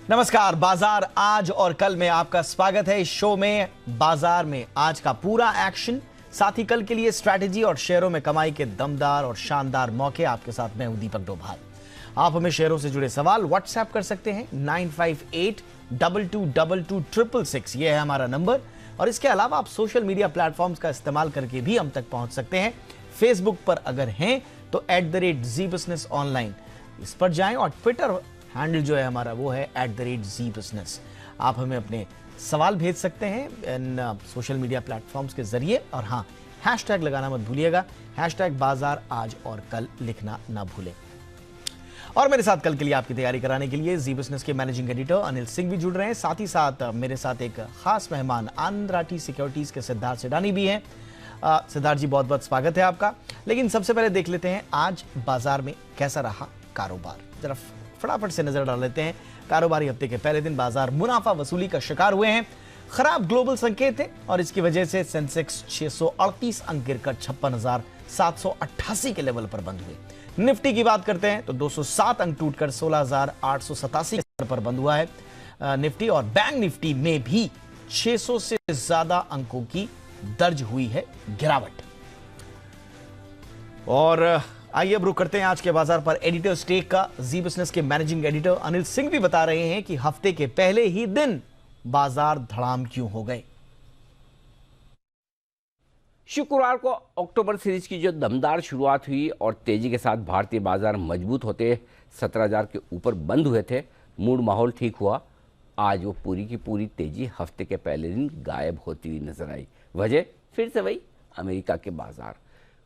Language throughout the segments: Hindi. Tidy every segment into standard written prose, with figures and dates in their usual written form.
नमस्कार। बाजार आज और कल में आपका स्वागत है। इस शो में बाजार में आज का पूरा एक्शन, साथ ही कल के लिए स्ट्रैटेजी और शेयरों में कमाई के दमदार और शानदार मौके। आपके साथ मैं हूं दीपक डोभाल। आप हमें शेयरों से जुड़े सवाल व्हाट्सएप कर सकते हैं 9582226666। ये है हमारा नंबर। और इसके अलावा आप सोशल मीडिया प्लेटफॉर्म्स का इस्तेमाल करके भी हम तक पहुंच सकते हैं। फेसबुक पर अगर हैं तो @ZBusiness ऑनलाइन इस पर जाएं, और ट्विटर हैंडल जो है हमारा वो है @ZBusiness। आप हमें अपने सवाल भेज सकते हैं इन सोशल मीडिया प्लेटफॉर्म्स के जरिए। और हाँ, हैशटैग लगाना मत भूलिएगा, #बाजार आज और कल लिखना ना भूलें। और मेरे साथ कल के लिए आपकी तैयारी कराने के लिए जी बिजनेस के मैनेजिंग एडिटर अनिल सिंह भी जुड़ रहे हैं। साथ ही साथ मेरे साथ एक खास मेहमान आनंद राठी सिक्योरिटीज के सिद्धार्थ सेडानी भी हैं। सिद्धार्थ जी, बहुत बहुत स्वागत है आपका। लेकिन सबसे पहले देख लेते हैं आज बाजार में कैसा रहा कारोबार। जरा फटाफट से नजर डाल लेते हैं। कारोबारी हफ्ते के पहले दिन बाजार मुनाफा वसूली का शिकार हुए हैं। खराब ग्लोबल संकेत है और इसकी वजह से सेंसेक्स 638 अंक गिरकर 56,788 के लेवल पर बंद हुए। निफ्टी की बात करते हैं तो 207 अंक टूटकर 16,887 पर बंद हुआ है निफ्टी। और बैंक निफ्टी में भी 600 से ज्यादा अंकों की दर्ज हुई है गिरावट। और आइए अब रुक करते हैं आज के बाजार पर एडिटर स्टेक का। जी बिजनेस के मैनेजिंग एडिटर अनिल सिंह भी बता रहे हैं कि हफ्ते के पहले ही दिन बाजार धड़ाम क्यों हो गए। शुक्रवार को अक्टूबर सीरीज की जो दमदार शुरुआत हुई और तेजी के साथ भारतीय बाजार मजबूत होते 17,000 के ऊपर बंद हुए थे। मूड माहौल ठीक हुआ। आज वो पूरी की पूरी तेजी हफ्ते के पहले दिन गायब होती हुई नजर आई। वजह फिर से वही, अमेरिका के बाजार।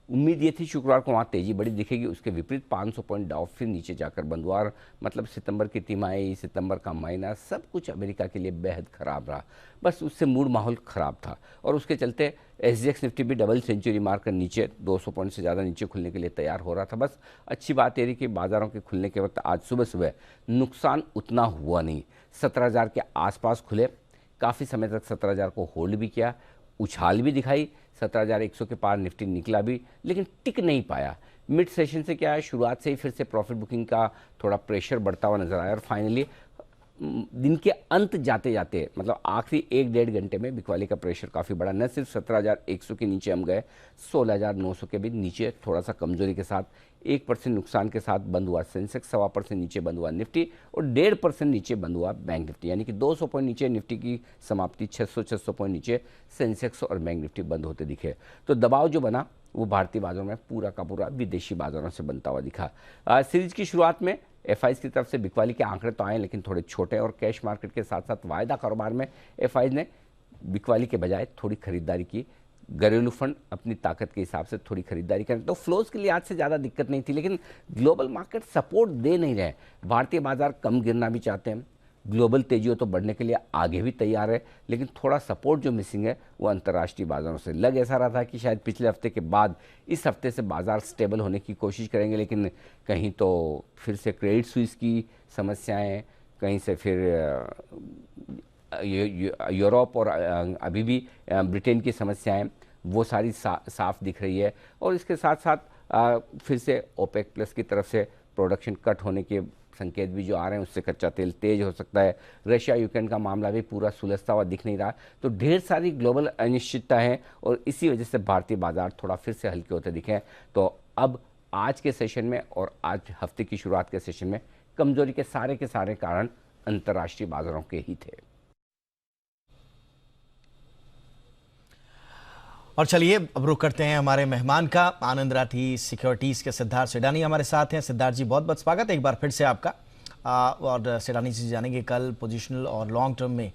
उम्मीद ये थी शुक्रवार को वहाँ तेजी बड़ी दिखेगी, उसके विपरीत 500 पॉइंट डाउ फिर नीचे जाकर बंद हुआ। मतलब सितंबर की तिमाही, सितंबर का महीना, सब कुछ अमेरिका के लिए बेहद ख़राब रहा। बस उससे मूड माहौल ख़राब था और उसके चलते SGX निफ्टी भी डबल सेंचुरी मारकर नीचे 200 पॉइंट से ज़्यादा नीचे खुलने के लिए तैयार हो रहा था। बस अच्छी बात ये रही कि बाज़ारों के खुलने के वक्त आज सुबह सुबह नुकसान उतना हुआ नहीं। 17,000 के आसपास खुले, काफ़ी समय तक 17,000 को होल्ड भी किया, उछाल भी दिखाई। 17,100 के पार निफ्टी निकला भी, लेकिन टिक नहीं पाया। मिड सेशन से क्या है, शुरुआत से ही फिर से प्रॉफिट बुकिंग का थोड़ा प्रेशर बढ़ता हुआ नजर आया और फाइनली दिन के अंत जाते जाते मतलब आखिरी 1-1.5 घंटे में बिकवाली का प्रेशर काफ़ी बड़ा। न सिर्फ 17,100 के नीचे हम गए, 16,900 के भी नीचे थोड़ा सा कमजोरी के साथ 1% नुकसान के साथ बंद हुआ सेंसेक्स, 1.25% नीचे बंद हुआ निफ्टी और 1.5% नीचे बंद हुआ बैंक निफ्टी। यानी कि 200 पॉइंट नीचे निफ्टी की समाप्ति, 600 पॉइंट नीचे सेंसेक्स और बैंक निफ्टी बंद होते दिखे। तो दबाव जो बना वो भारतीय बाजारों में पूरा का पूरा विदेशी बाजारों से बनता हुआ दिखा। सीरीज की शुरुआत में FIs की तरफ से बिकवाली के आंकड़े तो आए, लेकिन थोड़े छोटे, और कैश मार्केट के साथ साथ वायदा कारोबार में FIs ने बिकवाली के बजाय थोड़ी खरीदारी की। घरेलू फंड अपनी ताकत के हिसाब से थोड़ी खरीदारी करें तो फ्लोज के लिए आज से ज़्यादा दिक्कत नहीं थी, लेकिन ग्लोबल मार्केट सपोर्ट दे नहीं रहे। भारतीय बाजार कम गिरना भी चाहते हैं, ग्लोबल तेजियों तो बढ़ने के लिए आगे भी तैयार है, लेकिन थोड़ा सपोर्ट जो मिसिंग है वो अंतर्राष्ट्रीय बाजारों से। लग ऐसा रहा था कि शायद पिछले हफ्ते के बाद इस हफ्ते से बाजार स्टेबल होने की कोशिश करेंगे, लेकिन कहीं तो फिर से क्रेडिट स्विस की समस्याएं, कहीं से फिर यूरोप और अभी भी ब्रिटेन की समस्याएं, वो सारी साफ दिख रही है। और इसके साथ साथ फिर से ओपेक प्लस की तरफ से प्रोडक्शन कट होने के संकेत भी जो आ रहे हैं, उससे कच्चा तेल तेज हो सकता है। रशिया यूक्रेन का मामला भी पूरा सुलझता हुआ दिख नहीं रहा। तो ढेर सारी ग्लोबल अनिश्चितता है और इसी वजह से भारतीय बाजार थोड़ा फिर से हल्के होते दिखे। तो अब आज के सेशन में और आज हफ्ते की शुरुआत के सेशन में कमजोरी के सारे कारण अंतर्राष्ट्रीय बाजारों के ही थे। और चलिए अब रुक करते हैं हमारे मेहमान का। आनंद राठी सिक्योरिटीज के सिद्धार्थ सेडानी हमारे साथ हैं। सिद्धार्थ जी, बहुत बहुत स्वागत है एक बार फिर से आपका। और सेडानी जी जानेंगे कल पोजिशनल और लॉन्ग टर्म में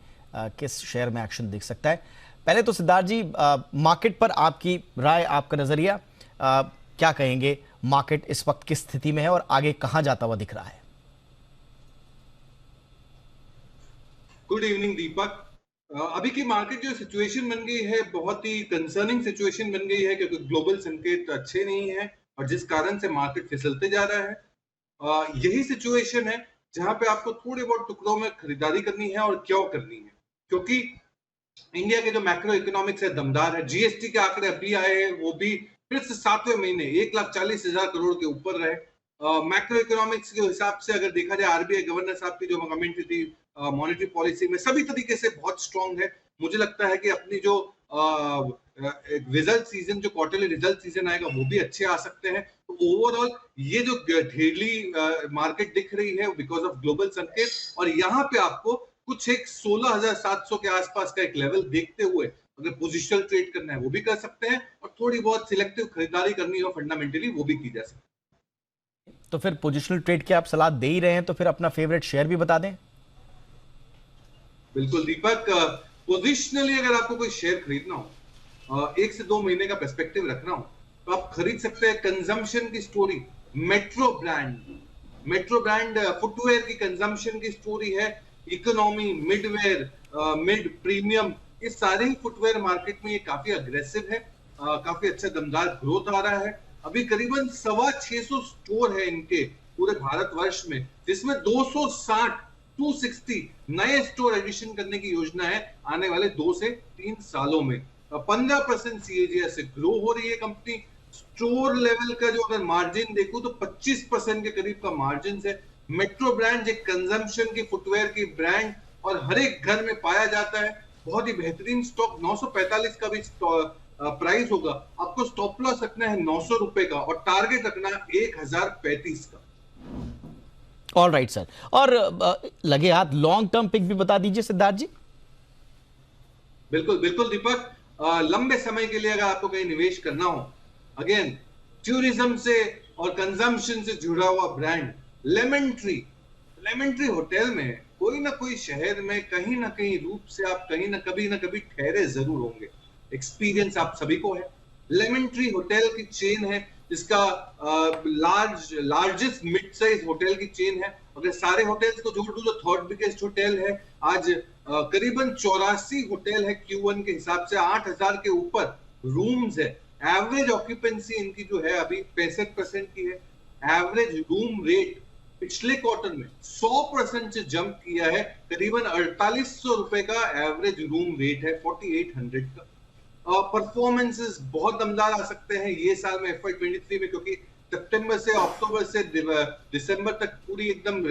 किस शेयर में एक्शन दिख सकता है। पहले तो सिद्धार्थ जी, मार्केट पर आपकी राय, आपका नजरिया, क्या कहेंगे? मार्केट इस वक्त किस स्थिति में है और आगे कहां जाता हुआ दिख रहा है? गुड इवनिंग दीपक। अभी की मार्केट जो सिचुएशन बन गई है, बहुत ही कंसर्निंग सिचुएशन बन गई है, क्योंकि ग्लोबल संकेत अच्छे नहीं है और जिस कारण से मार्केट फिसलते जा रहा है। यही सिचुएशन है जहां पे आपको थोड़े बहुत टुकड़ों में खरीदारी करनी है। और क्यों करनी है? क्योंकि इंडिया के जो मैक्रो इकोनॉमिक्स है दमदार है। GST के आंकड़े अभी आए हैं, वो भी फिर से 7वें महीने 1,40,000 करोड़ के ऊपर रहे। मैक्रो इकोनॉमिक्स के हिसाब से अगर देखा जाए, आरबीआई गवर्नर साहब की जो कमेंट्री थी मॉनेटरी पॉलिसी में, सभी तरीके से बहुत स्ट्रांग है। मुझे लगता है कि अपनी जो रिजल्ट सीजन, जो क्वार्टरली रिजल्ट सीजन आएगा, वो भी अच्छे आ सकते हैं। तो ओवरऑल ये जो ढेरली मार्केट दिख रही है बिकॉज ऑफ ग्लोबल संकेत, और यहाँ पे आपको कुछ एक 16,700 के आसपास का एक लेवल देखते हुए अगर पोजिशनल ट्रेड करना है वो भी कर सकते हैं, और थोड़ी बहुत सिलेक्टिव खरीदारी करनी हो फंडामेंटली वो भी की जा सकती है। तो फिर पोजिशनल ट्रेड की आप सलाह दे ही रहे हैं, तो फिर अपना फेवरेट शेयर भी बता दें। बिल्कुल दीपक, पोजिशनली अगर आपको कोई शेयर खरीदना हो, 1 से 2 महीने का पर्सपेक्टिव रखना हो, तो आप खरीद सकते हैं कंजम्पशन की स्टोरी मेट्रो ब्रांड फुटवेयर की कंजम्पशन की स्टोरी है। इकोनॉमी, मिडवेयर, मिड प्रीमियम, ये सारे ही फुटवेयर मार्केट में ये काफी अग्रेसिव है, काफी अच्छा दमदार ग्रोथ आ रहा है। अभी करीबन 625 स्टोर है इनके पूरे भारतवर्ष में, जिसमें 260 नए स्टोर एडिशन करने की योजना है आने वाले 2 से 3 सालों में। 15% सीएजीआर से ग्रो हो रही है कंपनी। स्टोर लेवल का जो अगर मार्जिन देखूं तो 25% के करीब का मार्जिन है। मेट्रो ब्रांड एक कंजम्पशन की फुटवेयर की ब्रांड और हर एक घर में पाया जाता है। बहुत ही बेहतरीन स्टॉक, 945 का भी प्राइस होगा। आपको स्टॉप लॉस रखना है 900 रुपए का और टारगेट रखना है 1035 का। ऑल राइट सर, और लगे हाथ लॉन्ग टर्म पिक भी बता दीजिए सिद्धार्थ जी। बिल्कुल बिल्कुल दीपक, लंबे समय के लिए अगर आपको कहीं निवेश करना हो, अगेन टूरिज्म से और कंजम्पशन से जुड़ा हुआ ब्रांड लेमन ट्री होटल में कोई ना कोई शहर में कहीं ना कहीं रूप से आप कहीं ना कभी ठहरे जरूर होंगे। एक्सपीरियंस आप सभी को है। लेमन ट्री होटल की चेन है जिसका लार्जेस्ट मिड साइज होटल की चेन है। अगर सारे होटल्स को जोड़ दूं तो थर्ड बिगेस्ट होटल है। आज करीबन 84 होटल है Q1 के हिसाब से, 8,000 के ऊपर रूम्स है। एवरेज ऑक्यूपेंसी इनकी जो है अभी 65% की है। एवरेज रूम रेट पिछले क्वार्टर में 100% से जंप किया है, करीबन 4800 रुपए का एवरेज रूम रेट है, 4800 का। परफॉर्मेंसेस बहुत दमदार आ सकते हैं ये साल में FY23 में, क्योंकि सितंबर से अक्टूबर से दिसंबर तक पूरी एकदम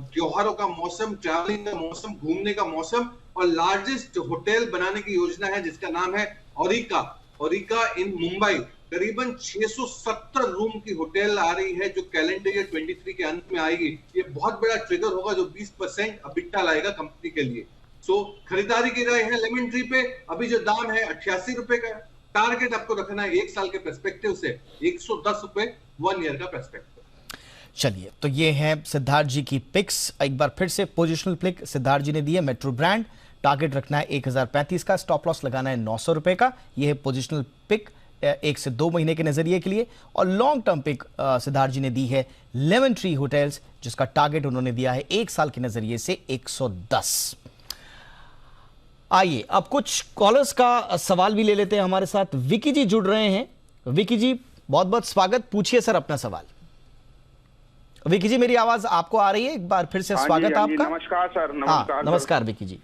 त्योहारों का मौसम, ट्रैवलिंग का मौसम, घूमने का मौसम, और लार्जेस्ट होटल बनाने की योजना है जिसका नाम है ओरिका इन मुंबई। करीबन 670 रूम की होटल आ रही है जो कैलेंडर ईयर 23 के अंत में आएगी। ये बहुत बड़ा ट्रिगर होगा जो 20% अबिटा लाएगा कंपनी के लिए। सो खरीदारी की राय है लेमन ट्री पे। अभी जो दाम है 88 रुपए का, टारगेट आपको रखना है 1 साल के पर्सपेक्टिव से 110 रुपए 1 ईयर का पर्सपेक्टिव। चलिए, तो ये है सिद्धार्थ जी की पिक्स। एक बार फिर से पोजिशनल पिक सिद्धार्थ जी ने दी है। मेट्रो ब्रांड, टारगेट रखना है 1035 का, स्टॉप लॉस लगाना है 900 रुपए का। यह है पोजिशनल पिक 1 से 2 महीने के नजरिए के लिए। और लॉन्ग टर्म पिक सिद्धार्थ जी ने दी है लेमन ट्री होटल्स, जिसका टारगेट उन्होंने दिया है 1 साल के नजरिए से 110। आइए अब कुछ कॉलर्स का सवाल भी ले लेते हैं। हमारे साथ विकी जी जुड़ रहे हैं। विकी जी बहुत बहुत स्वागत, पूछिए सर अपना सवाल। विकी जी मेरी आवाज आपको आ रही है? एक बार फिर से स्वागत आपका। नमस्कार सर। नमस्कार विकी जी।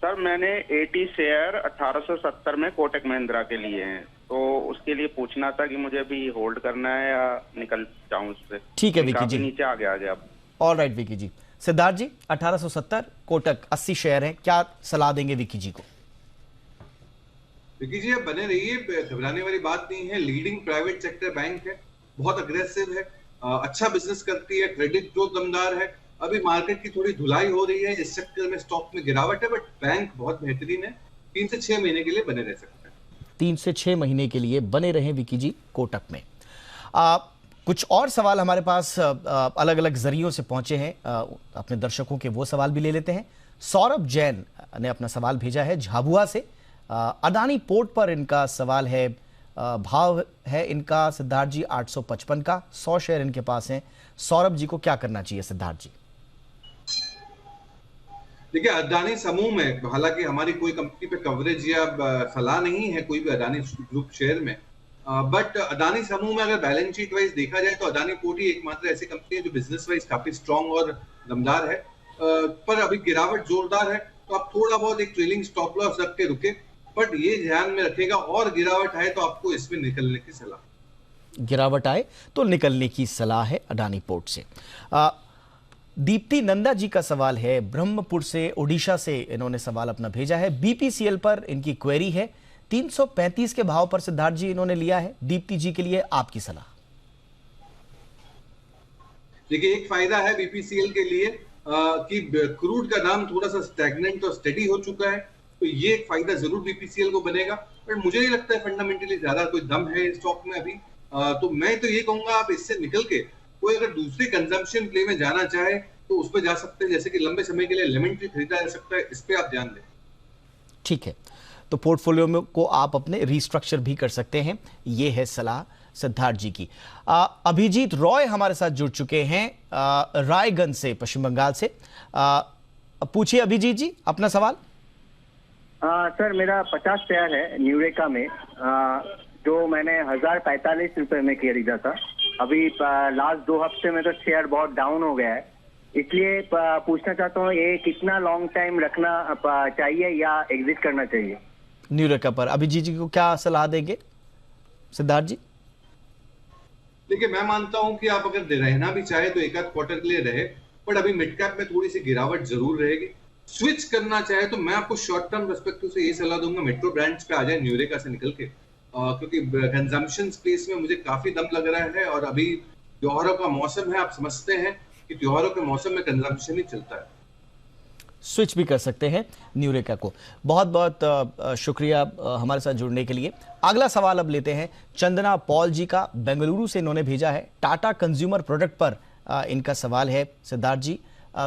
सर मैंने 80 शेयर 1870 में कोटक महिंद्रा के लिए हैं, तो उसके लिए पूछना था कि मुझे अभी होल्ड करना है या निकल जाऊं उससे। ठीक है विकी जी, नीचे आ गया आप। ऑल राइट विकी जी। सिद्धार्थ जी 1870 कोटक 80 शेयर हैं, क्या सलाह देंगे विकी जी को? विकी जी आप बने रहिए, घबराने वाली बात नहीं है। लीडिंग प्राइवेट सेक्टर बैंक है, बहुत अग्रेसिव है, अच्छा बिजनेस करती है, क्रेडिट ग्रोथ दमदार है। अभी मार्केट की थोड़ी धुलाई हो रही है, इस चक्कर में स्टॉक में गिरावट है, बट बैंक बहुत बेहतरीन है। 3 से 6 महीने के लिए बने रह सकते हैं। 3 से 6 महीने के लिए बने रहे विकी जी कोटक में। कुछ और सवाल हमारे पास अलग अलग जरियों से पहुंचे हैं, अपने दर्शकों के वो सवाल भी ले लेते हैं। सौरभ जैन ने अपना सवाल भेजा है झाबुआ से। अदानी पोर्ट पर इनका सवाल है। भाव है इनका सिद्धार्थ जी 855 का, 100 शेयर इनके पास हैं। सौरभ जी को क्या करना चाहिए सिद्धार्थ जी? देखिए अदानी समूह में हालांकि हमारी कोई कंपनी पे कवरेज या सलाह नहीं है कोई भी अदानी ग्रुप शेयर में, बट अदानी समूह में अगर बैलेंस शीट वाइज देखा जाए तो अदानी पोर्ट ही एकमात्र ऐसी कंपनी है जो बिजनेस वाइज काफी स्ट्रांग और दमदार है। पर अभी गिरावट जोरदार है, तो आप थोड़ा बहुत एक ट्रेलिंग स्टॉप लॉस रख के रुके, बट ये ध्यान में रखेगा और गिरावट है तो आपको इसमें निकलने की सलाह। गिरावट आए तो निकलने की सलाह है अडानी पोर्ट से। दीप्ति नंदा जी का सवाल है ब्रह्मपुर से, ओडिशा से इन्होंने सवाल अपना भेजा है। बीपीसीएल पर इनकी क्वेरी है, 335 के भाव पर सिद्धार्थ जी इन्होंने लिया है। दीप्ति जी के लिए आपकी सलाह। देखिए, एक फायदा है बीपीसीएल के लिए कि क्रूड का दाम थोड़ा सा स्टैग्नेंट और स्टेडी हो चुका है, तो ये एक फायदा जरूर बीपीसीएल को बनेगा। पर मुझे नहीं लगता है फंडामेंटली ज्यादा कोई दम है इस स्टॉक में अभी। तो मैं तो ये कहूंगा आप इससे निकल के कोई अगर दूसरी कंजम्पशन प्ले में जाना चाहे तो उस पर जा सकते हैं, जैसे कि लंबे समय के लिए लेमन ट्री खरीदा जा सकता है, इस पे आप ध्यान दें। ठीक है, तो पोर्टफोलियो में को आप अपने रिस्ट्रक्चर भी कर सकते हैं, ये है सलाह सिद्धार्थ जी की। अभिजीत रॉय हमारे साथ जुड़ चुके हैं रायगंज से, पश्चिम बंगाल से। पूछिए अभिजीत जी अपना सवाल। सर, मेरा 50 शेयर है न्यूरेका में, जो मैंने 1045 रुपए में खरीदा था। अभी लास्ट 2 हफ्ते में तो शेयर बहुत डाउन हो गया है, इसलिए पूछना चाहता हूँ ये कितना लॉन्ग टाइम रखना चाहिए या एग्जिट करना चाहिए न्यूरेका पर। अभिजीत जी को क्या सलाह देंगे सिद्धार्थ जी? देखिए, मैं मानता हूं कि आप अगर रहना भी चाहे तो एक आध क्वार्टर के लिए रहे, पर अभी मिड कैप में थोड़ी सी गिरावट जरूर रहेगी। स्विच करना चाहे तो मैं आपको शॉर्ट टर्म पर्सपेक्टिव से ये सलाह दूंगा, मेट्रो ब्रांड्स पे आ जाए न्यूरेका से निकल के, क्योंकि कंजम्पशन स्पेस में मुझे काफी दम लग रहा है और अभी त्योहारों का मौसम है। आप समझते हैं कि त्योहारों के मौसम में कंजम्पशन ही चलता है। स्विच भी कर सकते हैं न्यूरेका को। बहुत बहुत शुक्रिया हमारे साथ जुड़ने के लिए। अगला सवाल अब लेते हैं चंदना पॉल जी का, बेंगलुरु से इन्होंने भेजा है। टाटा कंज्यूमर प्रोडक्ट पर इनका सवाल है सिद्धार्थ जी।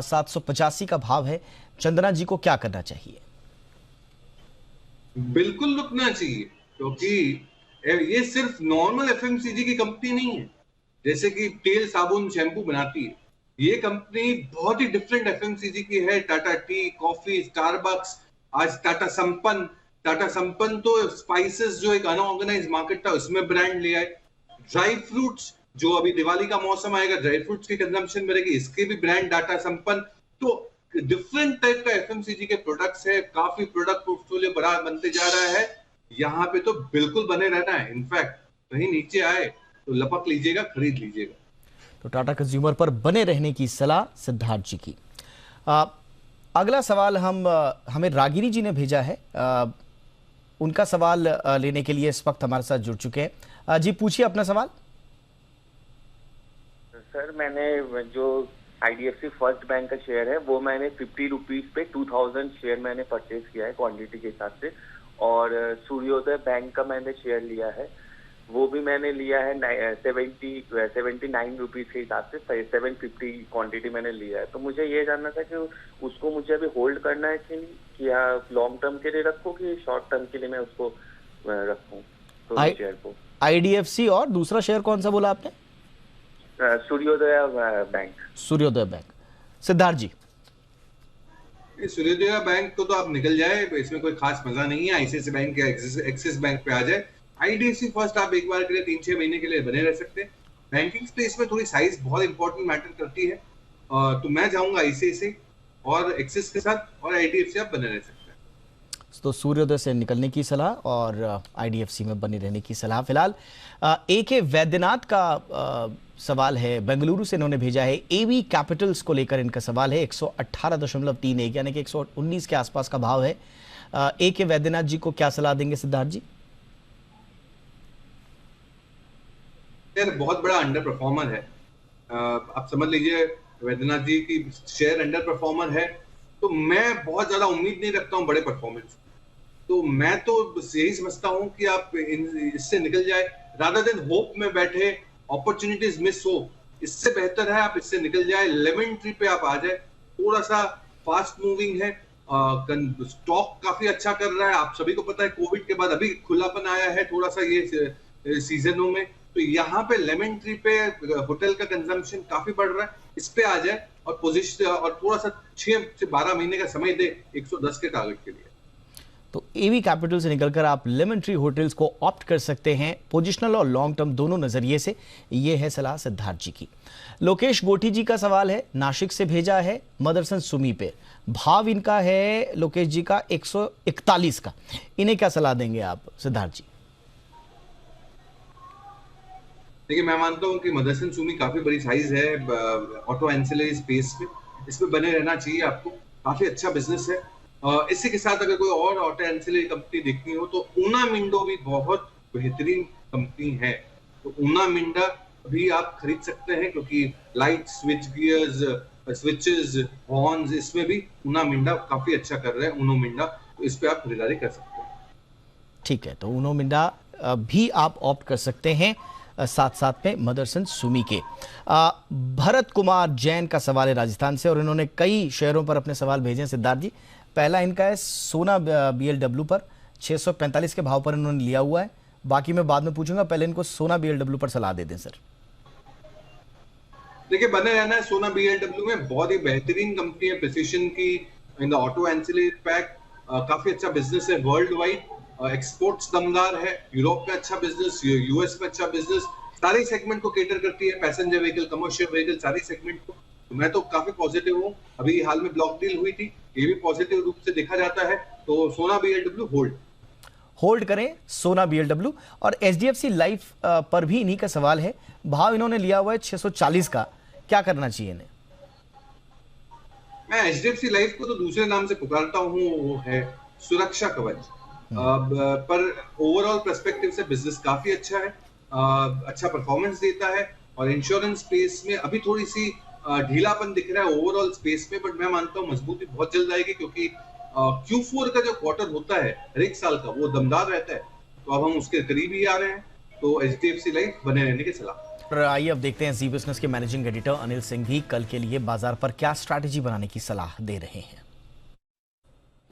785 का भाव है, चंदना जी को क्या करना चाहिए? बिल्कुल रुकना चाहिए, क्योंकि ये सिर्फ नॉर्मल एफएमसीजी की कंपनी नहीं है, जैसे कि तेल साबुन शैम्पू बनाती है। ये कंपनी बहुत ही डिफरेंट एफएमसीजी की है। टाटा टी, कॉफी, स्टारबक्स, आज टाटा संपन्न तो स्पाइसेस जो एक अनऑर्गेनाइज्ड मार्केट था उसमें ब्रांड ले आए। ड्राई फ्रूट्स, जो अभी दिवाली का मौसम आएगा, ड्राई फ्रूट्स की कंजम्पशन बढ़ेगी, इसके भी ब्रांड टाटा संपन्न। तो डिफरेंट टाइप का एफएमसीजी के प्रोडक्ट्स है, काफी प्रोडक्ट पोर्टफोलियो बड़ा बनते जा रहा है। यहाँ पे तो बिल्कुल बने रहना है। इनफैक्ट कहीं नीचे आए तो लपक लीजिएगा, खरीद लीजिएगा। तो टाटा कंज्यूमर पर बने रहने की सलाह सिद्धार्थ जी की। अगला सवाल हमें रागिनी जी ने भेजा है। उनका सवाल लेने के लिए इस वक्त हमारे साथ जुड़ चुके हैं। जी पूछिए अपना सवाल। सर, मैंने जो आईडीएफसी फर्स्ट बैंक का शेयर है वो मैंने 50 रुपीज पे 2000 शेयर मैंने परचेज किया है क्वांटिटी के हिसाब से, और सूर्योदय बैंक का मैंने शेयर लिया है, वो भी मैंने लिया है 79 रुपीज के हिसाब से, 750 क्वांटिटी मैंने लिया है। तो मुझे ये जानना था कि उसको मुझे अभी होल्ड करना है कि नहीं, कि या लॉन्ग टर्म के लिए रखूं कि शॉर्ट टर्म के लिए मैं उसको रखूं तो शेयर को। आईडीएफसी और दूसरा शेयर कौन सा बोला आपने? सूर्योदय बैंक। सूर्योदय बैंक। सिद्धार्थ जी? सूर्योदय बैंक को तो आप निकल जाए, इसमें कोई खास मजा नहीं है। आईसीआईसीआई बैंक या एक्सिस बैंक पे आ जाए। आईडीएफसी फर्स्ट आप एक बार के लिए 3-6 महीने के लिए बने रह सकते हैं। बैंकिंग स्पेस में थोड़ी साइज बहुत इंपॉर्टेंट मैटर करती है, तो मैं जाऊंगा आईसीआईसीआई और एक्सिस के साथ, और आईडीएफसी आप बने रह सकते हैं। तो सूर्योदय से निकलने की सलाह और आईडीएफसी में बने रहने की सलाह। फिलहाल एके वैद्यनाथ का सवाल है, बेंगलुरु से इन्होंने भेजा है। एवी कैपिटल्स को लेकर इनका सवाल है। 118.31 यानी कि 119 के आसपास का भाव है। एके वैद्यनाथ जी को क्या सलाह देंगे सिद्धार्थ जी? बहुत बड़ा अंडर परफॉर्मर है। आप समझ लीजिए वैद्यनाथ जी की शेयर अंडर परफॉर्मर है, तो मैं बहुत ज्यादा उम्मीद नहीं रखता हूं बड़े परफॉर्मेंस। तो मैं तो यही समझता हूं कि आप इससे निकल जाए, रादर देन होप में बैठे अपॉर्चुनिटीज मिस हो, इससे बेहतर है आप इससे निकल जाए। लेमन ट्री पे आप आ जाए, थोड़ा सा फास्ट मूविंग है, स्टॉक काफी अच्छा कर रहा है। आप सभी को पता है कोविड के बाद अभी खुलापन आया है थोड़ा सा ये सीजनों में, तो यहाँ पे लेमन ट्री पे होटल का कंजम्पशन काफी बढ़ रहा है, इस पे आ जाए और पोजीशन और थोड़ा सा 6 से 12 महीने का समय दे 110 के टारगेट के लिए। तो एवी कैपिटल से निकलकर आप लेमन ट्री होटल्स को ऑप्ट कर सकते हैं, पोजिशनल और लॉन्ग टर्म दोनों नजरिए से। ये है सलाह सिद्धार्थ जी की। लोकेश गोठी जी का सवाल है, नासिक से भेजा है, मदरसन सुमी पे। भाव इनका है लोकेश जी का 141 का। इन्हें क्या सलाह देंगे आप सिद्धार्थ जी? देखिए, मैं मानता हूँ कि मदरसन सुमी काफी बड़ी साइज है ऑटो एंसिलरी स्पेस में, इसमें बने रहना चाहिए आपको, काफी अच्छा बिजनेस है। इसी के साथ अगर कोई और ऑटो एंसिलरी कंपनी देखनी हो तो ऊना मिंडो भी बहुत बेहतरीन कंपनी है, तो ऊना मिंडा भी आप खरीद सकते हैं, क्योंकि light switch gears, switches, horns, इसमें भी ऊना मिंडा काफी अच्छा कर रहे हैं, ऊनो मिंडा, तो इस पे आप खरीदारी कर सकते हैं। ठीक है, तो ऊनो मिंडा भी आप ऑप्ट कर सकते हैं, साथ साथ में मदरसन सुमी के। भरत कुमार जैन का सवाल है राजस्थान से, और इन्होंने कई शेयरों पर अपने सवाल भेजे हैं सिद्धार्थ जी। पहला इनका है सोना BLW पर 645 के भाव पर इन्होंने लिया हुआ है, बाकी मैं बाद में पूछूंगा, पहले इनको सोना BLW पर सलाह दे दें सर। देखिए, बने रहना है सोना BLW में, बहुत ही बेहतरीन कंपनी है प्रिसिशन की, in the auto ancillary pack, काफी अच्छा बिजनेस है वर्ल्ड वाइड, एक्सपोर्ट्स दमदार है, यूरोप में अच्छा बिजनेस, यूएस में अच्छा बिजनेस, सारे सेगमेंट को केटर करती है, पैसेंजर व्हीकल, कमर्शियल व्हीकल, सारे सेगमेंट को, तो मैं तो काफी पॉजिटिव हूँ। अभी हाल में ब्लॉक डील हुई थी, ये भी पॉजिटिव रूप से देखा जाता है, तो सोना BLW होल्ड करें सोना BLW। और HDFC लाइफ पर भी इन्हीं का सवाल है, भाव इन्होंने लिया हुआ है 640 का, क्या करना चाहिए इन्हें? मैं HDFC लाइफ को तो दूसरे नाम से पुकारता हूँ, वो है सुरक्षा कवच, पर ओवरऑल पर्सपेक्टिव से बिजनेस काफी अच्छा है, अच्छा परफॉर्मेंस देता है, और इंश्योरेंस स्पेस में अभी थोड़ी सी ढीलापन दिख रहा है ओवरऑल स्पेस में, बट मैं मानता हूँ मजबूती बहुत जल्द आएगी, क्योंकि Q4 का जो क्वार्टर होता है हर एक साल का, वो दमदार रहता है, तो अब हम उसके करीब ही आ रहे हैं, तो HDFC लाइफ बने रहने की सलाह। आइए अब देखते हैं जी बिजनेस के मैनेजिंग एडिटर अनिल सिंह भी कल के लिए बाजार पर क्या स्ट्रैटेजी बनाने की सलाह दे रहे हैं।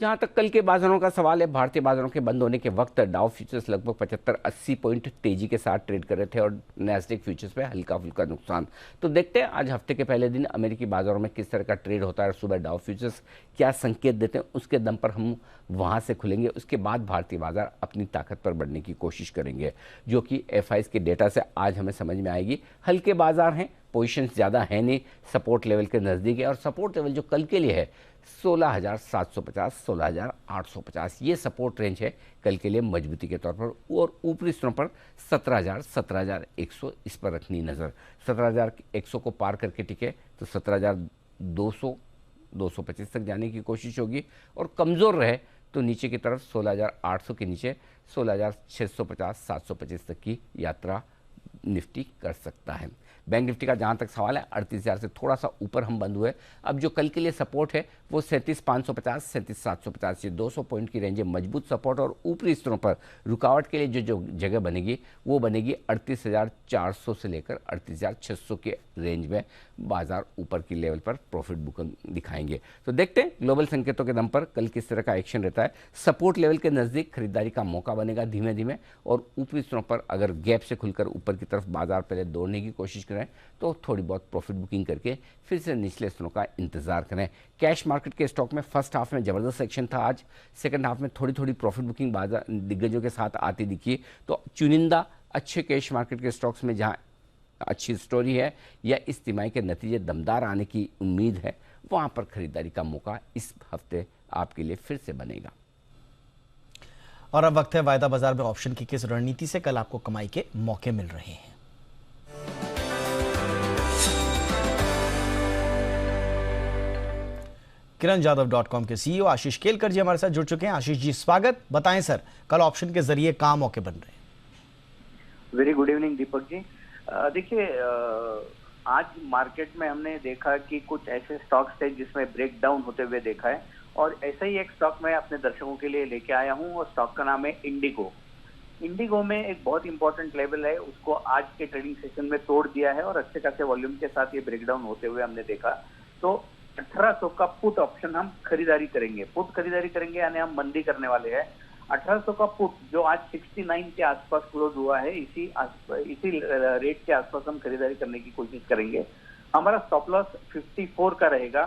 जहां तक कल के बाजारों का सवाल है, भारतीय बाजारों के बंद होने के वक्त डाउ फ्यूचर्स लगभग 75-80 पॉइंट तेजी के साथ ट्रेड कर रहे थे, और नैस्डैक फ्यूचर्स में हल्का फुल्का नुकसान। तो देखते हैं आज हफ्ते के पहले दिन अमेरिकी बाजारों में किस तरह का ट्रेड होता है, और सुबह डाउ फ्यूचर्स क्या संकेत देते हैं, उसके दम पर हम वहां से खुलेंगे। उसके बाद भारतीय बाजार अपनी ताकत पर बढ़ने की कोशिश करेंगे, जो कि FIs के डेटा से आज हमें समझ में आएगी। हल्के बाजार हैं, पोजीशंस ज़्यादा है नहीं, सपोर्ट लेवल के नज़दीक है, और सपोर्ट लेवल जो कल के लिए है 16,750, 16,850, ये सपोर्ट रेंज है कल के लिए मजबूती के तौर पर, और ऊपरी स्तरों पर 17,000, 17,100 इस पर रखनी नज़र। 17,100 को पार करके टिके तो 17,200, 225 तक जाने की कोशिश होगी, और कमज़ोर रहे तो नीचे की तरफ 16,800 के नीचे 16,650, 725 तक की यात्रा निफ्टी कर सकता है। बैंक निफ्टी का जहां तक सवाल है 38,000 से थोड़ा सा ऊपर हम बंद हुए। अब जो कल के लिए सपोर्ट है वो 37,550, 37,750, ये 200 पॉइंट की रेंज है, मजबूत सपोर्ट, और ऊपरी स्तरों पर रुकावट के लिए जो जगह बनेगी वो बनेगी 38,400 से लेकर 38,600 के रेंज में। बाजार ऊपर की लेवल पर प्रॉफिट बुकिंग दिखाएंगे। तो देखते हैं ग्लोबल संकेतों के दम पर कल किस तरह का एक्शन रहता है। सपोर्ट लेवल के नज़दीक खरीदारी का मौका बनेगा धीमे धीमे, और ऊपरी स्तरों पर अगर गैप से खुलकर ऊपर की तरफ बाजार पहले दौड़ने की कोशिश करें तो थोड़ी बहुत प्रॉफिट बुकिंग करके फिर से निचले स्तरों का इंतजार करें। कैश मार्केट के स्टॉक में फर्स्ट हाफ में जबरदस्त एक्शन था, आज सेकंड हाफ में थोड़ी थोड़ी प्रॉफिट बुकिंग बाजार दिग्गजों के साथ आती दिखी। तो चुनिंदा अच्छे कैश मार्केट के स्टॉक्स में जहां अच्छी स्टोरी है या इस तिमाही के नतीजे दमदार आने की उम्मीद है, वहां पर खरीदारी का मौका इस हफ्ते आपके लिए फिर से बनेगा। और अब वक्त है वायदा बाजार में ऑप्शन की किस रणनीति से कल आपको कमाई के मौके मिल रहे हैं। kiranjadhav.com के CEO आशीष केलकर जी हमारे साथ जुड़ चुके हैं। आशीष जी स्वागत, बताएं सर कल ऑप्शन के जरिए कहां मौके बन रहे हैं। Very good evening Deepak ji. देखिए, आज मार्केट में हमने देखा कि कुछ ऐसे स्टॉक्स थे जिसमें ब्रेक डाउन होते हुए देखा है, और ऐसा ही एक स्टॉक मैं अपने दर्शकों के लिए लेके आया हूं, और स्टॉक का नाम है इंडिगो। इंडिगो में एक बहुत इंपॉर्टेंट लेवल है, उसको आज के ट्रेडिंग सेशन में तोड़ दिया है, और अच्छे खासे वॉल्यूम के साथ ये ब्रेक डाउन होते हुए हमने देखा। तो 1800 का पुट ऑप्शन हम खरीदारी करेंगे, पुट खरीदारी करेंगे यानी हम मंदी करने वाले हैं। 1800 का पुट जो आज 69 के आसपास क्लोज हुआ है, इसी रेट के आसपास हम खरीदारी करने की कोशिश करेंगे। हमारा स्टॉप लॉस 54 का रहेगा,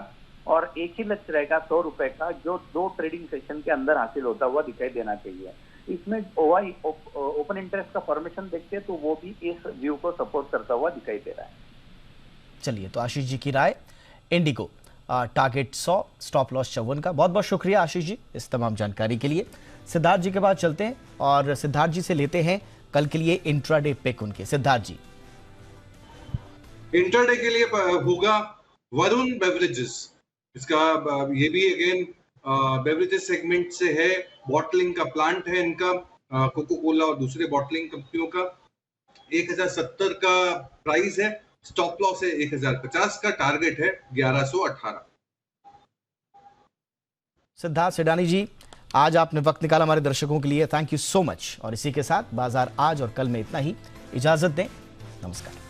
और एक ही लक्ष्य रहेगा 100 रुपए का, जो 2 ट्रेडिंग सेशन के अंदर हासिल होता हुआ दिखाई देना चाहिए। इसमें OI ओपन इंटरेस्ट का फॉर्मेशन देखते हैं तो वो भी इस व्यू को सपोर्ट करता हुआ दिखाई दे रहा है। चलिए, तो आशीष जी की राय इंडिगो, टारगेट 100, स्टॉप लॉस 54 का। बहुत बहुत शुक्रिया आशीष जी इस तमाम जानकारी के लिए। सिद्धार्थ जी के बाद चलते हैं और सिद्धार्थ जी से लेते हैं कल के लिए इंट्राडे पिक उनके। सिद्धार्थ जी। इंटरडे के लिए होगा वरुण बेवरेजेस, इसका ये भी अगेन बेवरेजेस सेगमेंट से है, बॉटलिंग का प्लांट है इनका, कोको कोला और दूसरे बॉटलिंग कंपनियों का। 1070 का प्राइस है, स्टॉप लॉस है 1050 का, टारगेट है 1118। सिद्धार्थ सिडानी जी, आज आपने वक्त निकाला हमारे दर्शकों के लिए, थैंक यू सो मच। और इसी के साथ बाजार आज और कल में इतना ही, इजाजत दें, नमस्कार।